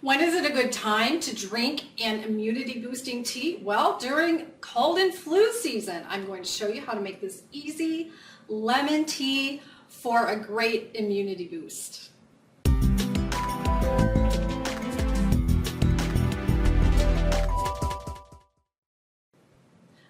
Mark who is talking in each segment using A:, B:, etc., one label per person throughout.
A: When is it a good time to drink an immunity boosting tea? Well, during cold and flu season. I'm going to show you how to make this easy lemon tea for a great immunity boost.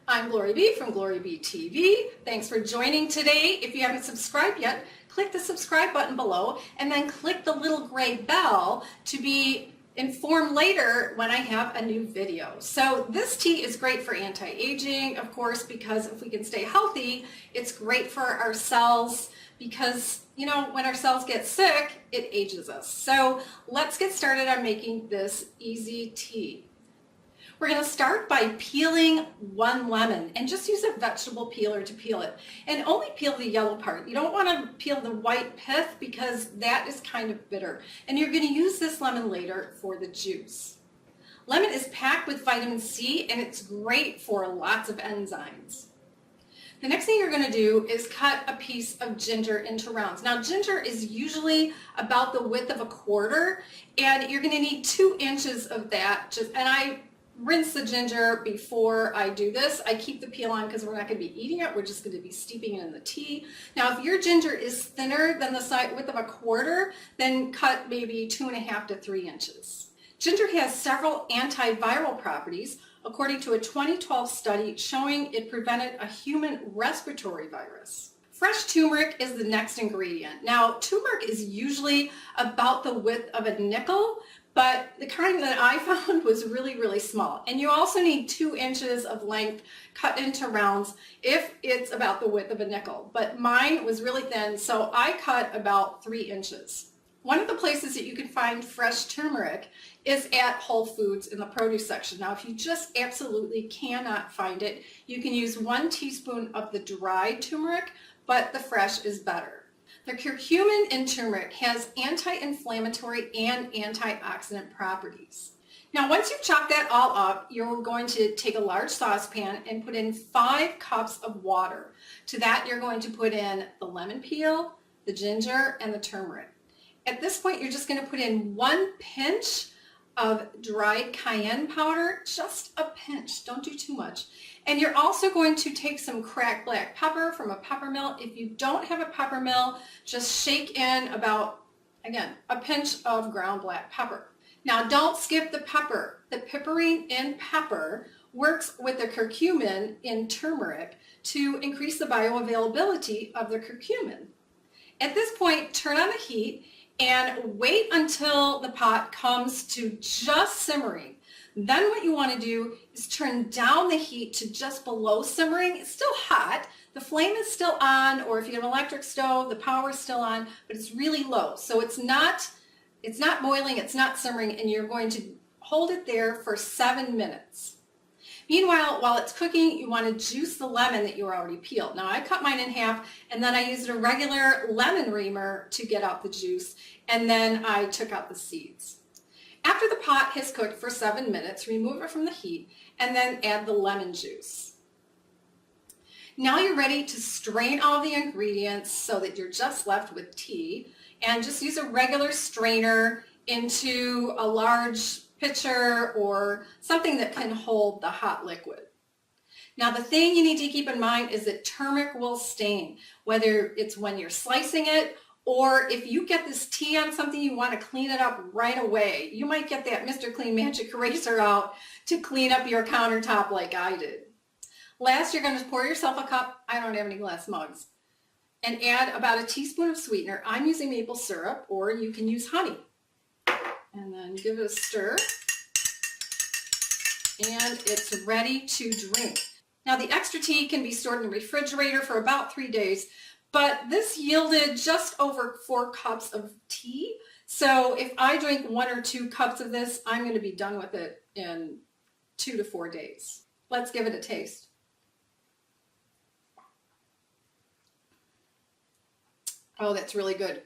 A: I'm GloryB from GloryB-TV. Thanks for joining today. If you haven't subscribed yet, click the subscribe button below and then click the little gray bell to be informed later when I have a new video. So this tea is great for anti-aging, of course, because if we can stay healthy, it's great for our cells because, you know, when our cells get sick, it ages us. So let's get started on making this easy tea. We're going to start by peeling one lemon and just use a vegetable peeler to peel it. And only peel the yellow part. You don't want to peel the white pith because that is kind of bitter. And you're going to use this lemon later for the juice. Lemon is packed with vitamin C and it's great for lots of enzymes. The next thing you're going to do is cut a piece of ginger into rounds. Now ginger is usually about the width of a quarter and you're going to need 2 inches of that. And I rinse the ginger before I do this. I keep the peel on because we're not going to be eating it. We're just going to be steeping it in the tea. Now, if your ginger is thinner than the width of a quarter, then cut maybe 2.5 to 3 inches. Ginger has several antiviral properties, according to a 2012 study showing it prevented a human respiratory virus. Fresh turmeric is the next ingredient. Now, turmeric is usually about the width of a nickel, but the kind that I found was really, really small. And you also need 2 inches of length cut into rounds if it's about the width of a nickel. But mine was really thin, so I cut about 3 inches. One of the places that you can find fresh turmeric is at Whole Foods in the produce section. Now, if you just absolutely cannot find it, you can use 1 teaspoon of the dried turmeric, but the fresh is better. The curcumin in turmeric has anti-inflammatory and antioxidant properties. Now, once you've chopped that all up, you're going to take a large saucepan and put in 5 cups of water. To that, you're going to put in the lemon peel, the ginger, and the turmeric. At this point, you're just going to put in 1 pinch of dried cayenne powder, just a pinch, don't do too much. And you're also going to take some cracked black pepper from a pepper mill. If you don't have a pepper mill, just shake in about, again, a pinch of ground black pepper. Now don't skip the pepper. The piperine in pepper works with the curcumin in turmeric to increase the bioavailability of the curcumin. At this point, turn on the heat and wait until the pot comes to just simmering. Then what you want to do is turn down the heat to just below simmering. It's still hot. The flame is still on, or if you have an electric stove, the power is still on, but it's really low. So it's not boiling, it's not simmering, and you're going to hold it there for 7 minutes. Meanwhile, while it's cooking, you want to juice the lemon that you already peeled. Now I cut mine in half and then I used a regular lemon reamer to get out the juice, and then I took out the seeds. After the pot has cooked for 7 minutes, remove it from the heat and then add the lemon juice. Now you're ready to strain all the ingredients so that you're just left with tea, and just use a regular strainer into a large pitcher or something that can hold the hot liquid. Now the thing you need to keep in mind is that turmeric will stain, whether it's when you're slicing it or if you get this tea on something you want to clean it up right away. You might get that Mr. Clean Magic Eraser out to clean up your countertop like I did. Last, you're going to pour yourself a cup, I don't have any glass mugs, and add about a teaspoon of sweetener. I'm using maple syrup, or you can use honey. And then give it a stir, and it's ready to drink. Now the extra tea can be stored in the refrigerator for about 3 days, but this yielded just over 4 cups of tea. So if I drink 1 or 2 cups of this, I'm going to be done with it in 2 to 4 days. Let's give it a taste. Oh, that's really good.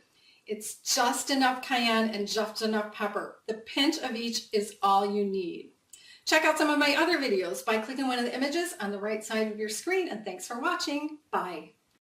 A: It's just enough cayenne and just enough pepper. The pinch of each is all you need. Check out some of my other videos by clicking one of the images on the right side of your screen, and thanks for watching. Bye.